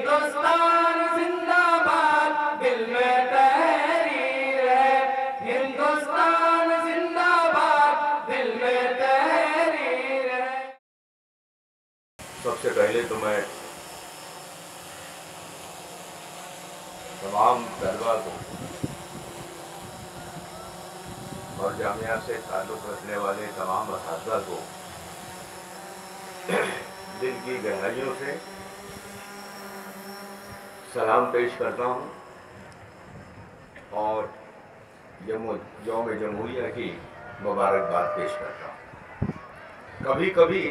हिंदुस्तान जिंदाबाद, दिल में तहरीर है। हिंदुस्तान जिंदाबाद, दिल में तहरीर है। सबसे पहले तो मैं तमाम तलबा को और जामिया से ताल्लुक़ रखने वाले तमाम असातिज़ा को दिल की गहराइयों से सलाम पेश करता हूँ और यौम जमहूरिया की मुबारकबाद पेश करता हूँ। कभी कभी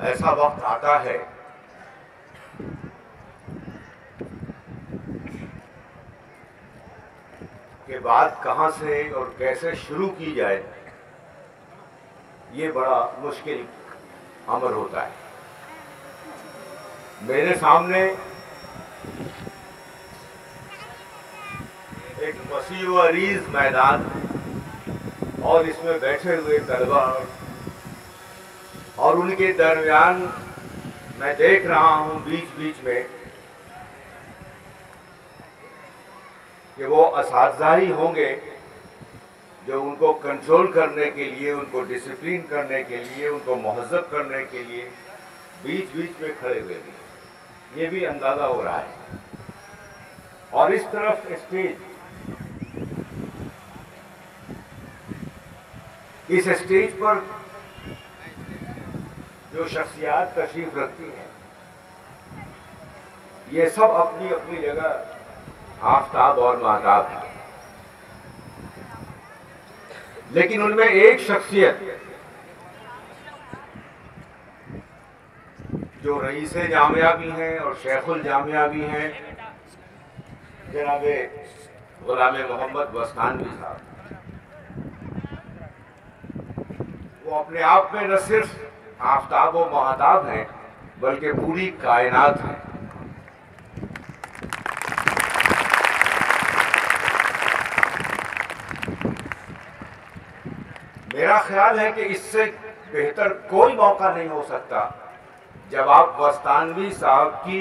ऐसा वक्त आता है कि बात कहाँ से और कैसे शुरू की जाए, ये बड़ा मुश्किल अमर होता है। मेरे सामने एक वसी व अरीज मैदान और इसमें बैठे हुए तलबा और उनके दरमियान मैं देख रहा हूं बीच बीच में कि वो असातिज़ा ही होंगे जो उनको कंट्रोल करने के लिए, उनको डिसिप्लिन करने के लिए, उनको महज़्ज़ब करने के लिए बीच बीच में खड़े हुए हैं। ये भी अंदाज़ा हो रहा है। और इस तरफ स्टेज, इस स्टेज पर जो शख्सियात तशरीफ रखती हैं, ये सब अपनी अपनी जगह आफताब और महताब है। लेकिन उनमें एक शख्सियत जो रईसे जामिया भी हैं और शेखुल जामिया भी हैं, जनाबे गुलाम मोहम्मद बस्तानवी साहब, वो अपने आप में न सिर्फ आफताब व महताब हैं बल्कि पूरी कायनात है। मेरा ख्याल है कि इससे बेहतर कोई मौका नहीं हो सकता जब आप बस्तानवी साहब की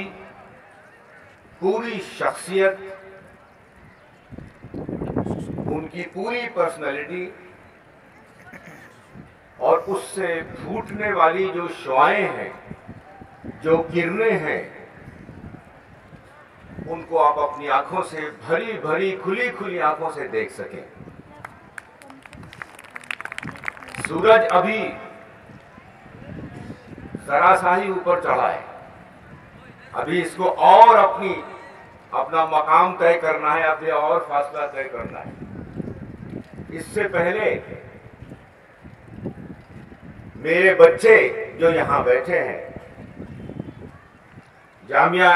पूरी शख्सियत, उनकी पूरी पर्सनैलिटी और उससे फूटने वाली जो शुआएं हैं, जो किरणें हैं, उनको आप अपनी आंखों से भरी भरी खुली खुली आंखों से देख सकें। सूरज अभी जरा सा ही ऊपर चढ़ा है, अभी इसको और अपना मकाम तय करना है, अभी और फासला तय करना है। इससे पहले मेरे बच्चे जो यहां बैठे हैं, जामिया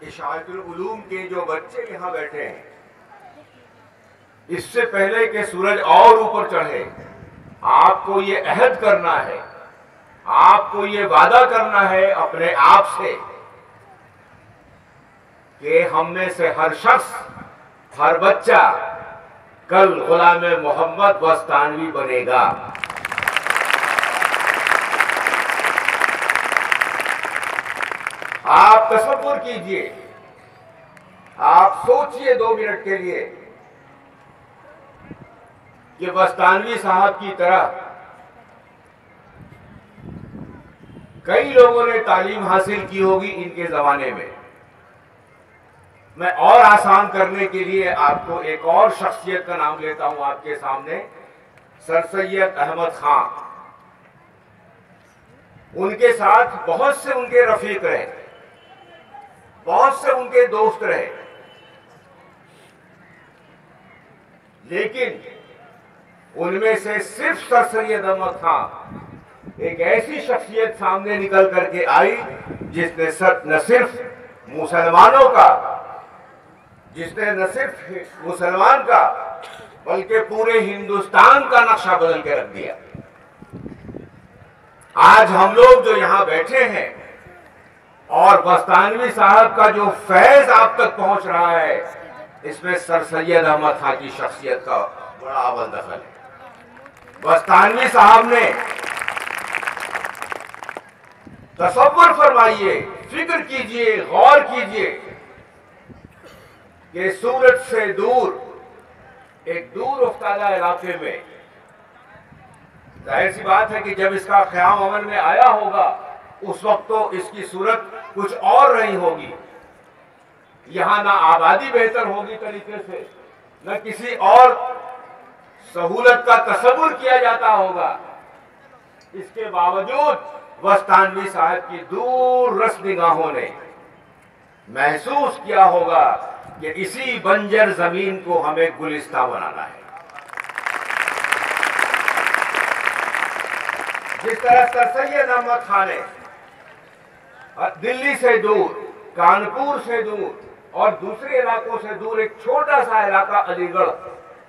इशाअतुल उलूम के जो बच्चे यहां बैठे हैं, इससे पहले कि सूरज और ऊपर चढ़े, आपको ये अहद करना है, आपको ये वादा करना है अपने आप से कि हम में से हर शख्स, हर बच्चा कल गुलाम मोहम्मद बस्तानवी बनेगा। आप तसव्वुर कीजिए, आप सोचिए 2 मिनट के लिए कि बस्तानवी साहब की तरह कई लोगों ने तालीम हासिल की होगी इनके जमाने में। मैं और आसान करने के लिए आपको एक और शख्सियत का नाम लेता हूं आपके सामने, सर सैयद अहमद खान। उनके साथ बहुत से उनके रफीक रहे, बहुत से उनके दोस्त रहे, लेकिन उनमें से सिर्फ सर सैयद अहमद खान एक ऐसी शख्सियत सामने निकल करके आई जिसने न सिर्फ मुसलमानों का, जिसने न सिर्फ मुसलमान का बल्कि पूरे हिंदुस्तान का नक्शा बदल के रख दिया। आज हम लोग जो यहां बैठे हैं और बस्तानवी साहब का जो फैज आप तक पहुंच रहा है, इसमें सर सैयद अहमद खान की शख्सियत का बड़ा अव्वल दखल है। बस्तानवी साहब ने तसव्वुर फरमाइए, फिक्र कीजिए, गौर कीजिए कि सूरत से दूर, एक दूर उफ्तादा इलाके में, जाहिर सी बात है कि जब इसका क़याम अमल में आया होगा उस वक्त तो इसकी सूरत कुछ और नहीं होगी। यहां ना आबादी बेहतर होगी तरीके से, न किसी और सहूलत का तसव्वुर किया जाता होगा। इसके बावजूद वस्तानवी साहब की दूर रस निगाहों ने महसूस किया होगा कि इसी बंजर जमीन को हमें गुलिस्ता बनाना है। जिस तरह सर सैयद अहमद खान ने दिल्ली से दूर, कानपुर से दूर और दूसरे इलाकों से दूर एक छोटा सा इलाका अलीगढ़,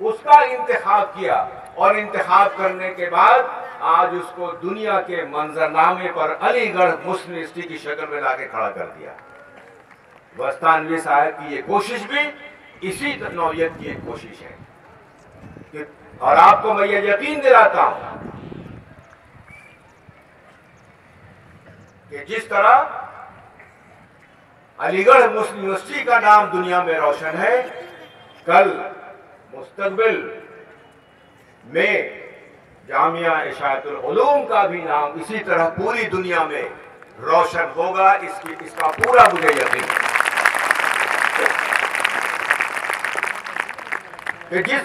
उसका इंतखाब किया और इंतखाब करने के बाद आज उसको दुनिया के मंजरनामे पर अलीगढ़ मुस्लिम यूनिवर्सिटी की शक्ल में लाके खड़ा कर दिया। वस्तानवी साहब की ये कोशिश भी इसी नौयत की एक कोशिश है। और आपको मैं ये यकीन दिलाता हूं कि जिस तरह अलीगढ़ मुस्लिम यूनिवर्सिटी का नाम दुनिया में रोशन है, कल मुस्तकबिल में जामिया इशाअतुल उलूम का भी नाम इसी तरह पूरी दुनिया में रोशन होगा। इसका पूरा मुझे यकीन है कि जिस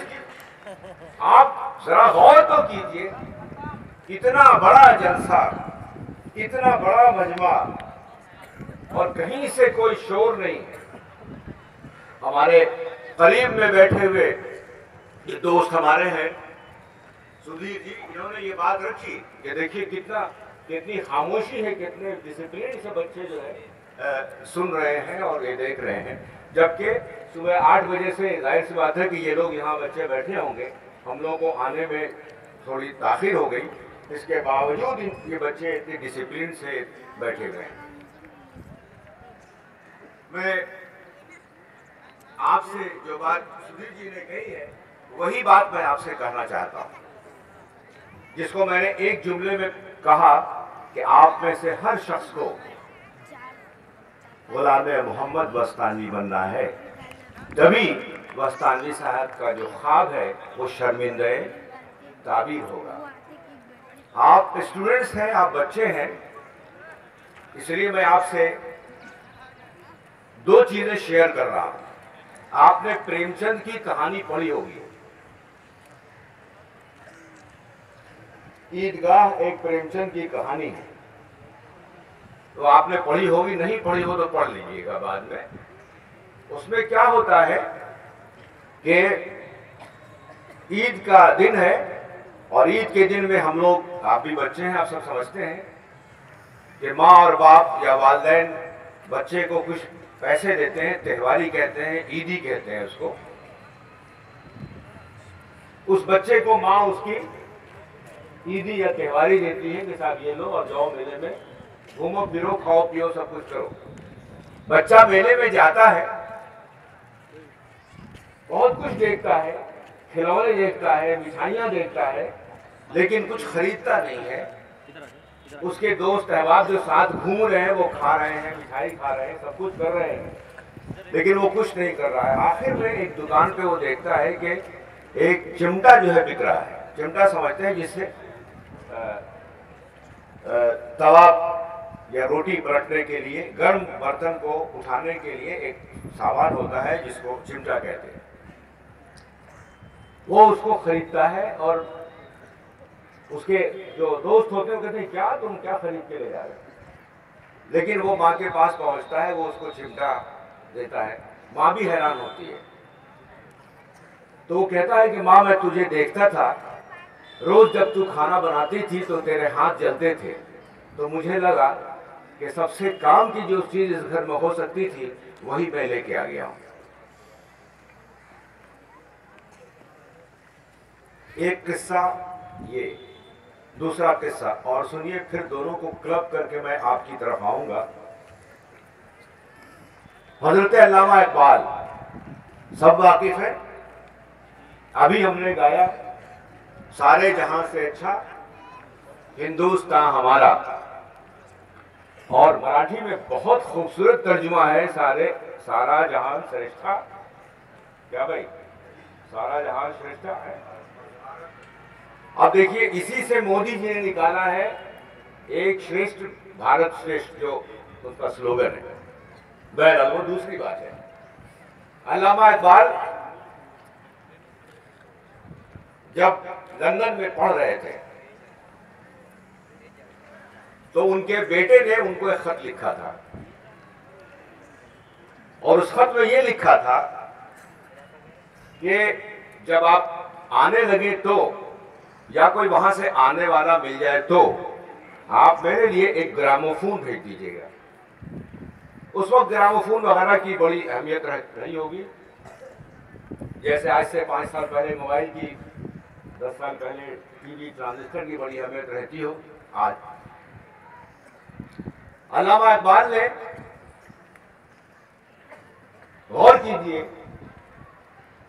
आप जरा गौर तो कीजिए, इतना बड़ा जलसा, इतना बड़ा मजमा और कहीं से कोई शोर नहीं है। हमारे करीब में बैठे हुए ये दोस्त हमारे हैं सुधीर जी, इन्होंने ये बात रखी कि देखिए कितनी खामोशी है, कितने डिसिप्लिन से बच्चे जो है सुन रहे हैं और ये देख रहे हैं। जबकि सुबह 8 बजे से जाहिर सी बात है कि ये लोग यहाँ बच्चे बैठे होंगे, हम लोगों को आने में थोड़ी ताखिर हो गई, इसके बावजूद ये बच्चे इतने डिसिप्लिन से बैठे हुए हैं। मैं आपसे जो बात सुधीर जी ने कही है वही बात मैं आपसे कहना चाहता हूं, जिसको मैंने एक जुमले में कहा कि आप में से हर शख्स को गुलाम मोहम्मद वस्तानवी बनना है, तभी वस्तानवी साहब का जो ख्वाब है वो शर्मिंदे ताबीर होगा। आप स्टूडेंट्स हैं, आप बच्चे हैं, इसलिए मैं आपसे 2 चीजें शेयर कर रहा हूं। आपने प्रेमचंद की कहानी पढ़ी होगी, ईदगाह एक प्रेमचंद की कहानी है, तो आपने पढ़ी होगी, नहीं पढ़ी हो तो पढ़ लीजिएगा बाद में। उसमें क्या होता है कि ईद का दिन है और ईद के दिन में हम लोग, आप भी बच्चे हैं, आप सब समझते हैं कि माँ और बाप या वालिदैन बच्चे को कुछ पैसे देते हैं, त्योहारी कहते हैं, ईदी कहते हैं उसको। उस बच्चे को माँ उसकी ईदी या त्योहारी देती है कि साहब ये लो और जाओ मेले में घूमो फिरो, खाओ पियो, सब कुछ करो। बच्चा मेले में जाता है, बहुत कुछ देखता है, खिलौने देखता है, मिठाइयां देखता है, लेकिन कुछ खरीदता नहीं है। उसके दोस्त अहबाब जो साथ घूम रहे हैं वो खा रहे हैं, मिठाई खा रहे हैं, सब कुछ कर रहे हैं, लेकिन वो कुछ नहीं कर रहा है। आखिर में एक दुकान पे वो देखता है कि एक चिमटा जो है बिक रहा है। चिमटा समझते हैं जिससे तवा या रोटी पलटने के लिए, गर्म बर्तन को उठाने के लिए एक सामान होता है जिसको चिमटा कहते हैं। वो उसको खरीदता है और उसके जो दोस्त होते हैं कहते हैं क्या तुम क्या खरीद के ले जा रहे हो, लेकिन वो माँ के पास पहुंचता है, वो उसको चिमटा देता है। माँ भी हैरान होती है, तो वो कहता है कि माँ मैं तुझे देखता था, रोज जब तू खाना बनाती थी तो तेरे हाथ जलते थे, तो मुझे लगा कि सबसे काम की जो चीज इस घर में हो सकती थी वही मैं लेके आ गया हूं। एक किस्सा ये, दूसरा किस्सा और सुनिए, फिर दोनों को क्लब करके मैं आपकी तरफ आऊंगा। हजरत अल्लामा इकबाल सब वाकिफ है, अभी हमने गाया सारे जहां से अच्छा हिंदुस्तान हमारा। और मराठी में बहुत खूबसूरत तर्जुमा है सारा जहान श्रेष्ठा। क्या भाई, सारा जहान श्रेष्ठा है। अब देखिए, इसी से मोदी जी ने निकाला है एक श्रेष्ठ भारत श्रेष्ठ, जो उसका स्लोगन है। बहरहाल वो दूसरी बात है। अल्लामा इकबाल जब लंदन में पढ़ रहे थे तो उनके बेटे ने उनको एक खत लिखा था, और उस खत में यह लिखा था कि जब आप आने लगे तो, या कोई वहां से आने वाला मिल जाए तो, आप मेरे लिए एक ग्रामोफोन भेज दीजिएगा। उस वक्त ग्रामोफोन वगैरह की बड़ी अहमियत नहीं होगी, जैसे आज से 5 साल पहले मोबाइल की, 10 साल पहले टीवी ट्रांजिस्टर की बड़ी अहमियत रहती हो। आज अल्लामा इकबाल ने, गौर कीजिए,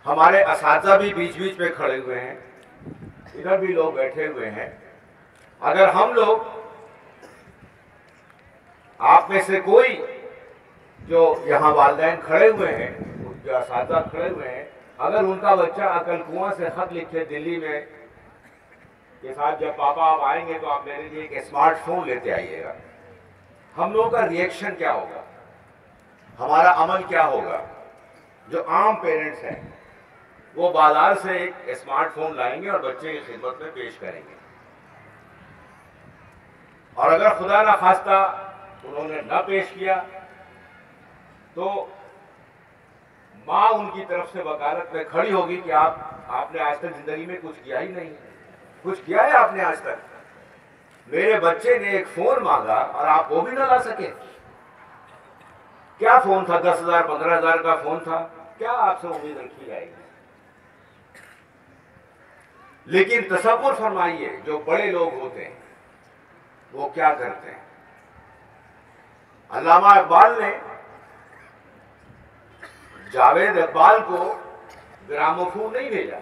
हमारे असातिज़ा भी बीच बीच में खड़े हुए हैं, इधर भी लोग बैठे हुए हैं। अगर हम लोग, आप में से कोई जो यहाँ वालिदैन खड़े हुए हैं, जो असातिज़ा खड़े हुए हैं, अगर उनका बच्चा अकलकुआं से खत लिखे दिल्ली में के साथ, जब पापा आप आएंगे तो आप मेरे लिए एक स्मार्टफोन लेते आइएगा, हम लोगों का रिएक्शन क्या होगा, हमारा अमल क्या होगा? जो आम पेरेंट्स हैं वो बाजार से एक स्मार्टफोन लाएंगे और बच्चे की खिदमत में पेश करेंगे, और अगर खुदा ना खास्ता उन्होंने न पेश किया तो माँ उनकी तरफ से वकालत में खड़ी होगी कि आपने आज तक जिंदगी में कुछ किया ही नहीं। कुछ किया है आपने आज तक? मेरे बच्चे ने एक फोन मांगा और आप वो भी ना ला सके। क्या फोन था? 10,000 15,000 का फोन था। क्या आपसे उम्मीद रखी जाएगी? लेकिन तसव्वुर फरमाइए, जो बड़े लोग होते हैं वो क्या करते हैं। अल्लामा इकबाल ने जावेद इकबाल को ग्रामोफोन नहीं भेजा,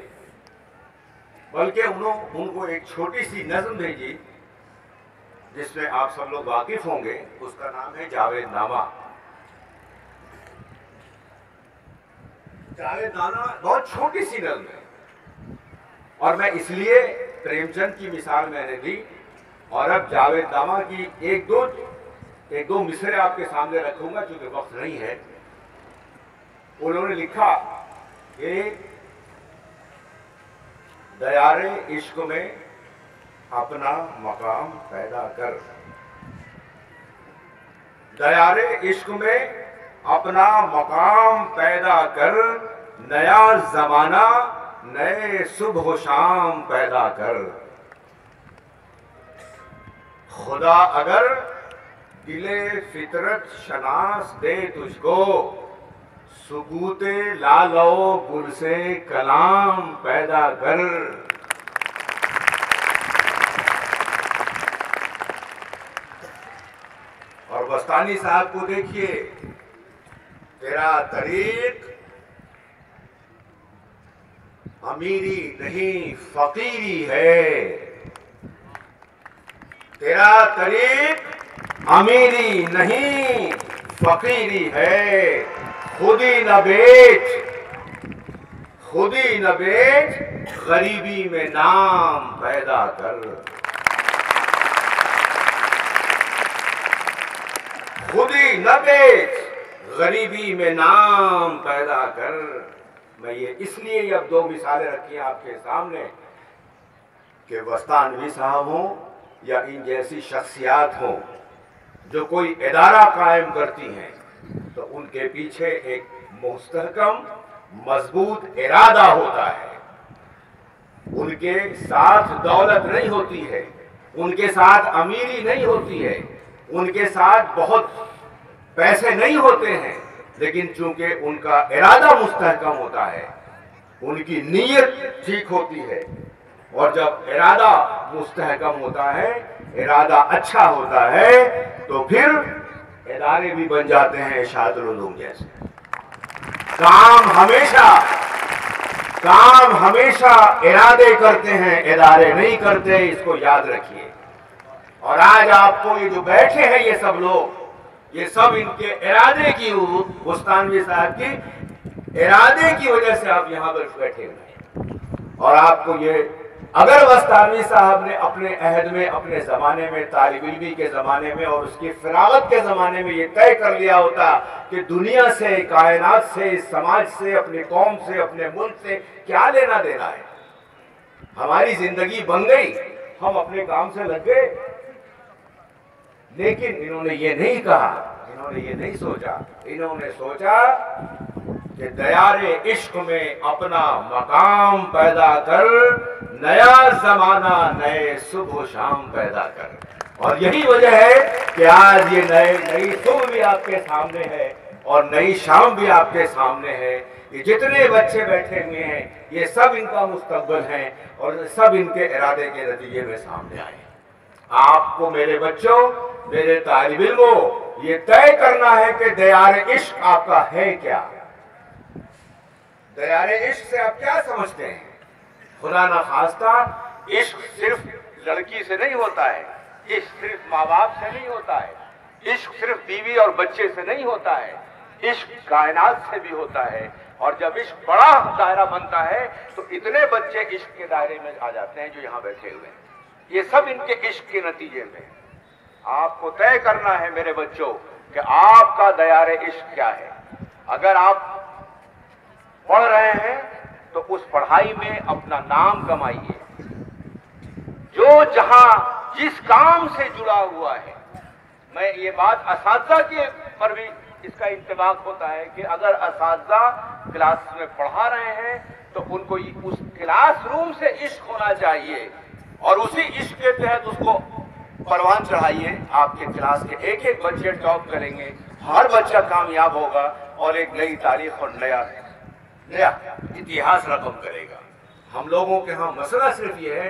बल्कि उनको एक छोटी सी नज्म भेजी जिसमें आप सब लोग वाकिफ होंगे। उसका नाम है जावेदनामा। जावेदनामा बहुत छोटी सी नज्म है, और मैं इसलिए प्रेमचंद की मिसाल मैंने दी, और अब जावेदनामा की एक दो मिसरे आपके सामने रखूंगा क्योंकि वक्त नहीं है। उन्होंने लिखा कि दयारे इश्क में अपना मकाम पैदा कर, दयारे इश्क में अपना मकाम पैदा कर, नया जमाना नए सुबह शाम पैदा कर। खुदा अगर दिले फितरत शनास दे तुझको, सुकूते लालो गुल से कलाम पैदा कर। और बस्तानी साहब को देखिए, तेरा तरीक अमीरी नहीं फकीरी है, तेरा तरीक अमीरी नहीं फकीरी है। खुदी न बेच गरीबी में नाम पैदा कर। खुदी न बेच गरीबी में नाम पैदा कर। मैं ये इसलिए अब 2 मिसालें रखी हैं आपके सामने कि वस्तानवी साहब हों या इन जैसी शख्सियात हों जो कोई इदारा कायम करती हैं, तो उनके पीछे एक मुस्तहकम मजबूत इरादा होता है। उनके साथ दौलत नहीं होती है, उनके साथ अमीरी नहीं होती है, उनके साथ बहुत पैसे नहीं होते हैं, लेकिन चूंकि उनका इरादा मुस्तहकम होता है, उनकी नीयत ठीक होती है, और जब इरादा मुस्तहकम होता है, इरादा अच्छा होता है, तो फिर इदारे भी बन जाते हैं इरशादुल उलूम जैसे। काम हमेशा इरादे करते हैं, इदारे नहीं करते, इसको याद रखिए। और आज आपको ये जो बैठे हैं ये सब लोग, ये सब इनके इरादे की, बुस्तानवी साहब की इरादे की वजह से आप यहां पर बैठे हुए हैं। और आपको ये, अगर बुस्तानवी साहब ने अपने अहद में, अपने जमाने में, तालिब इल्मी के जमाने में और उसकी फिरागत के जमाने में ये तय कर लिया होता कि दुनिया से, कायनात से, समाज से, अपनी कौम से, अपने मुल्क से क्या लेना देना है, हमारी जिंदगी बन गई, हम अपने काम से लग गए। लेकिन इन्होंने ये नहीं कहा, इन्होंने ये नहीं सोचा, इन्होंने सोचा कि दयारे इश्क में अपना मकाम पैदा कर, नया जमाना नए सुबह शाम पैदा कर। और यही वजह है कि आज ये नई सुबह भी आपके सामने है और नई शाम भी आपके सामने है। ये जितने बच्चे बैठे हुए हैं ये सब इनका मुस्तकबिल है और सब इनके इरादे के नतीजे में सामने आए। आपको मेरे बच्चों, मेरे तालिब इल्मों, ये तय करना है कि दयारे इश्क आपका है क्या। दयारे इश्क से आप क्या समझते हैं? खुदा ना खास्ता इश्क सिर्फ लड़की से नहीं होता है, इश्क सिर्फ माँ बाप से नहीं होता है, इश्क सिर्फ बीवी और बच्चे से नहीं होता है, इश्क कायनात से भी होता है। और जब इश्क बड़ा दायरा बनता है तो इतने बच्चे इश्क के दायरे में आ जाते हैं जो यहाँ बैठे हुए हैं। ये सब इनके इश्क के नतीजे में। आपको तय करना है मेरे बच्चों कि आपका दयारे इश्क क्या है। अगर आप पढ़ रहे हैं तो उस पढ़ाई में अपना नाम कमाइए। जो जहां जिस काम से जुड़ा हुआ है, मैं ये बात असातिज़ा के पर भी इसका इंतबाक होता है कि अगर असातिज़ा क्लास में पढ़ा रहे हैं तो उनको उस क्लासरूम से इश्क होना चाहिए और उसी इश्क के तहत उसको परवान चढ़ाइए। आपके क्लास के एक एक बच्चे टॉप करेंगे, हर बच्चा कामयाब होगा और एक नई तारीख और नया इतिहास रकम करेगा। हम लोगों के यहाँ मसला सिर्फ ये है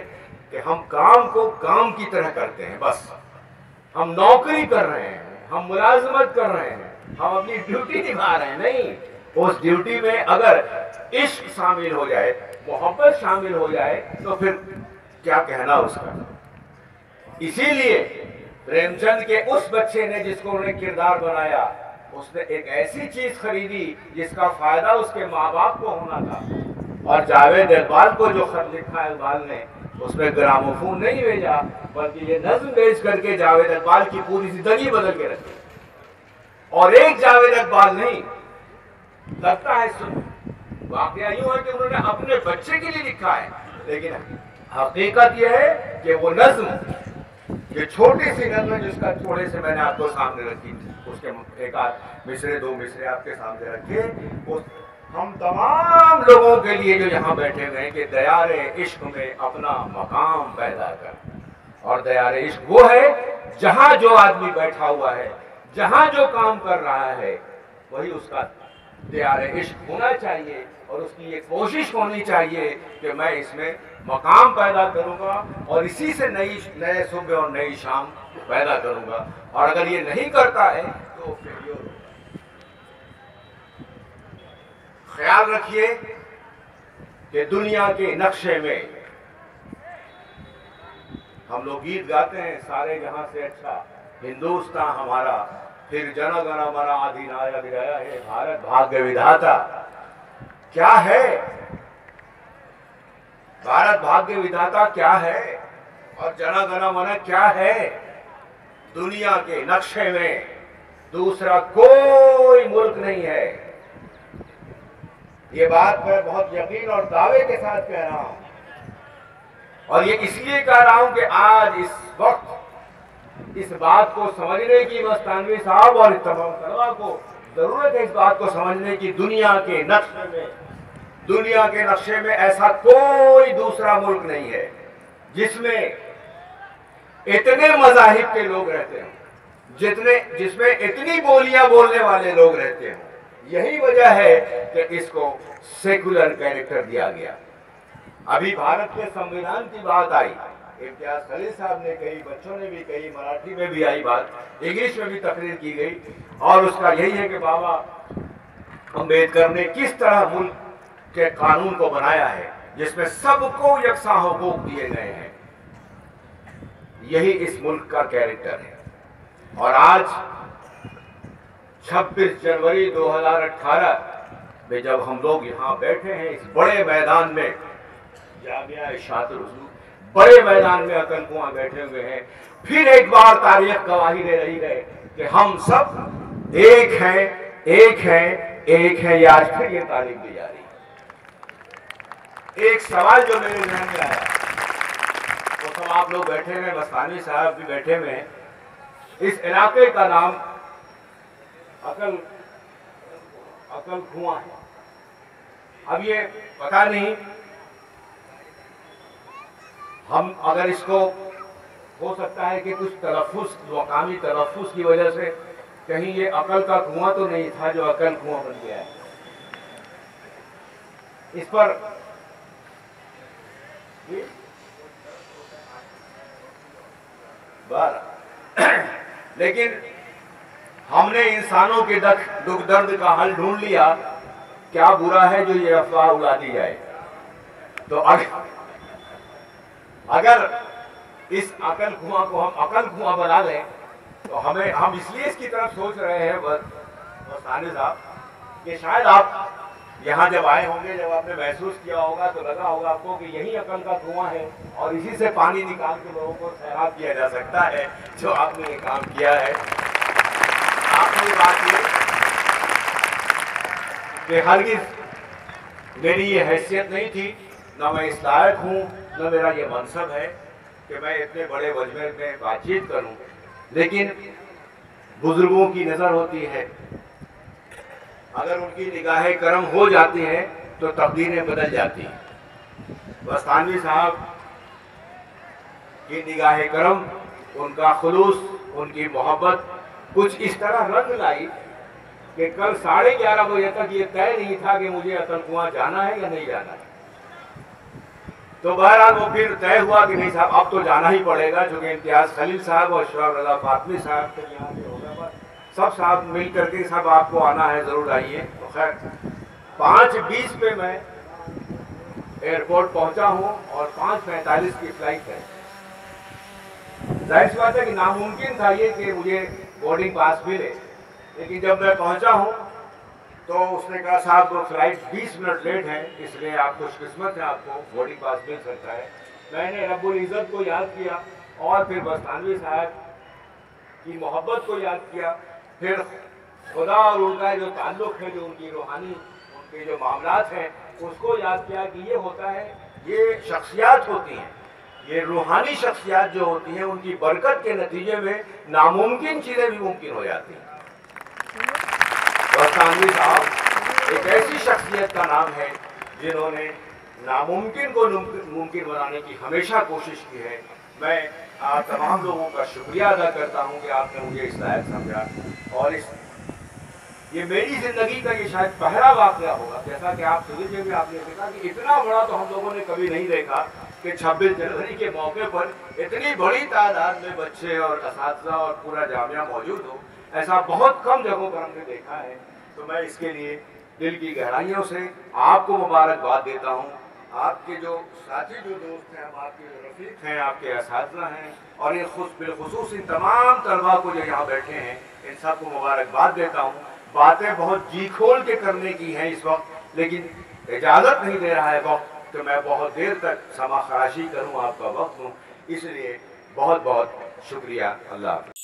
कि हम काम को काम की तरह करते हैं। बस हम नौकरी कर रहे हैं, हम मुलाजमत कर रहे हैं, हम अपनी ड्यूटी निभा रहे हैं। नहीं, उस ड्यूटी में अगर इश्क शामिल हो जाए, मोहब्बत शामिल हो जाए तो फिर क्या कहना उसका। इसीलिए प्रेमचंद के उस बच्चे ने जिसको उन्होंने किरदार बनाया, उसने एक ऐसी चीज खरीदी जिसका फायदा उसके माँ बाप को होना था। और जावेद इकबाल को जो खत लिखा है इकबाल ने, उसमें ग्रामोफोन नहीं भेजा बल्कि ये नज्म भेज करके जावेद इकबाल की पूरी जिंदगी बदल के रखी। और एक जावेद इकबाल नहीं, लगता है वाकया यूं है कि उन्होंने अपने बच्चे के लिए लिखा है, लेकिन हकीकत यह है कि वो नज्म, ये छोटी सी नज्म जिसका थोड़े से मैंने आपको सामने रखी, उसके एक आध मिसरे, दो मिसरे आपके सामने रखे, उस हम तमाम लोगों के लिए जो यहाँ बैठे हुए हैं कि दयारे इश्क में अपना मकाम पैदा कर। और दयारे इश्क वो है जहां जो आदमी बैठा हुआ है, जहां जो काम कर रहा है, वही उसका दयारे इश्क होना चाहिए और उसकी ये कोशिश होनी चाहिए कि मैं इसमें मकाम पैदा करूंगा और इसी से नए सुबह और नई शाम पैदा करूंगा। और अगर ये नहीं करता है तो फिर ख्याल रखिए कि दुनिया के नक्शे में हम लोग गीत गाते हैं, सारे जहां से अच्छा हिंदुस्तान हमारा, फिर जन गण मन अधिनायक गया है भारत भाग्य विधाता। क्या है भारत भाग्य विधाता, क्या है और जन गण मन क्या है? दुनिया के नक्शे में दूसरा कोई मुल्क नहीं है। ये बात मैं बहुत यकीन और दावे के साथ कह रहा हूं और ये इसलिए कह रहा हूं कि आज इस वक्त इस बात को समझने की मस्तानवी साहब और तमाम तलबा को जरूरत है इस बात को समझने की, दुनिया के नक्शे में ऐसा कोई दूसरा मुल्क नहीं है जिसमें इतने मज़ाहिब के लोग रहते हैं, जिसमें इतनी बोलियां बोलने वाले लोग रहते हैं। यही वजह है कि इसको सेकुलर कैरेक्टर दिया गया। अभी भारत के संविधान की बात आई, इम्तियाज खलील साहब ने कही, बच्चों ने भी कही, मराठी में भी आई बात, इंग्लिश में भी तकरीर की गई और उसका यही है कि बाबा अम्बेडकर ने किस तरह मुल्क के कानून को बनाया है जिसमें सबको यकसा हुकूक दिए गए हैं। यही इस मुल्क का कैरेक्टर है। और आज 26 जनवरी 2018 में जब हम लोग यहाँ बैठे हैं इस बड़े मैदान में, जामिया इरशादुल हुजूर बड़े मैदान में अकल कुआं बैठे हुए हैं, फिर एक बार तारीख गवाही दे रही है कि हम सब एक हैं, एक हैं, एक हैं। ये आज फिर ये तारीख दी जा रही है। एक सवाल जो मेरे ध्यान में आया, वो सब आप लोग बैठे हैं, मस्तानी साहब भी बैठे हुए हैं, इस इलाके का नाम अकल कुआं है। अब ये पता नहीं, हम अगर इसको, हो सकता है कि कुछ तलफ़ुज़, मकामी तलफ़ुज़ की वजह से कहीं ये अकल का कुआं तो नहीं था जो अकल कुआं बन गया है। इस पर लेकिन हमने इंसानों के दुख दर्द का हल ढूंढ लिया। क्या बुरा है जो ये अफवाह उड़ा दी जाए। तो अगर इस अकल कुआं को हम अकल कुआं बना लें तो हम इसलिए इसकी तरफ सोच रहे हैं मस्तानी साहब कि शायद आप यहाँ जब आए होंगे, जब आपने महसूस किया होगा तो लगा होगा आपको कि यही अकल का कुआं है और इसी से पानी निकाल के लोगों को सैराब किया जा सकता है, जो आपने ये काम किया है। आपने बात ये कि हरगिज़ मेरी ये हैसियत नहीं थी, न मैं इस लायक हूँ, न मेरा ये मनसब है कि मैं इतने बड़े मजमे में बातचीत करूँ। लेकिन बुजुर्गों की नज़र होती है, अगर उनकी निगाह करम हो जाती है तो तकदीरें बदल जाती हैं। मस्तानी साहब की निगाह करम, उनका खुलूस, उनकी मोहब्बत कुछ इस तरह रंग लाई कि कल 11:30 बजे तक ये तय नहीं था कि मुझे अकल कुआं जाना है या नहीं जाना है। तो बहरहाल वो फिर तय हुआ कि नहीं साहब अब तो जाना ही पड़ेगा, चूँकि इम्तियाज़ खलील साहब और शोएब रज़ा फातमी साहब तो यहाँ से होगा, सब साहब मिल करके साहब आपको आना है, ज़रूर आइए। तो खैर 5:20 पे मैं एयरपोर्ट पहुँचा हूँ और 5:45 की फ्लाइट है। जाहिर सी बात है कि नामुमकिन था ये कि मुझे बोर्डिंग पास मिले, लेकिन जब मैं पहुँचा हूँ तो उसने कहा साहब फ्लाइट 20 मिनट लेट है, इसलिए आप खुशकिस्मत है, आपको बोर्डिंग पास मिल सकता है। मैंने रब्बुल इज़्ज़त को याद किया और फिर मस्तानवी साहब की मोहब्बत को याद किया, फिर खुदा और उनका जो ताल्लुक़ है, जो उनकी रूहानी, उनके जो मामलात हैं, उसको याद किया कि ये होता है, ये शख्सियात होती हैं, ये रूहानी शख्सियात जो होती हैं, उनकी बरकत के नतीजे में नामुमकिन चीज़ें भी मुमकिन हो जाती हैं। मस्तानवी साहब एक ऐसी शख्सियत का नाम है जिन्होंने नामुमकिन को मुमकिन बनाने की हमेशा कोशिश की है। मैं आप तमाम लोगों का शुक्रिया अदा करता हूं कि आपने मुझे इस लायक समझा, और ये मेरी ज़िंदगी का ये शायद पहला वाक़या होगा, जैसा कि आप सुबह में भी आपने देखा कि इतना बड़ा तो हम लोगों ने कभी नहीं देखा कि 26 जनवरी के मौके पर इतनी बड़ी तादाद में बच्चे और असातिज़ा और पूरा जामिया मौजूद हो। ऐसा बहुत कम जगहों पर हमने देखा है। तो मैं इसके लिए दिल की गहराइयों से आपको मुबारकबाद देता हूँ। आपके जो साथी, जो दोस्त हैं, आपके जो रफ़ीक हैं, आपके असातिज़ा हैं, और ये बिलखुसूस इन तमाम तलबा को जो यहाँ बैठे हैं, इन सबको मुबारकबाद देता हूँ। बातें बहुत जी खोल के करने की हैं इस वक्त, लेकिन इजाज़त नहीं दे रहा है वक्त, तो मैं बहुत देर तक समा खराशी करूँ, आपका वक्त दूँ, इसलिए बहुत बहुत शुक्रिया। अल्लाह।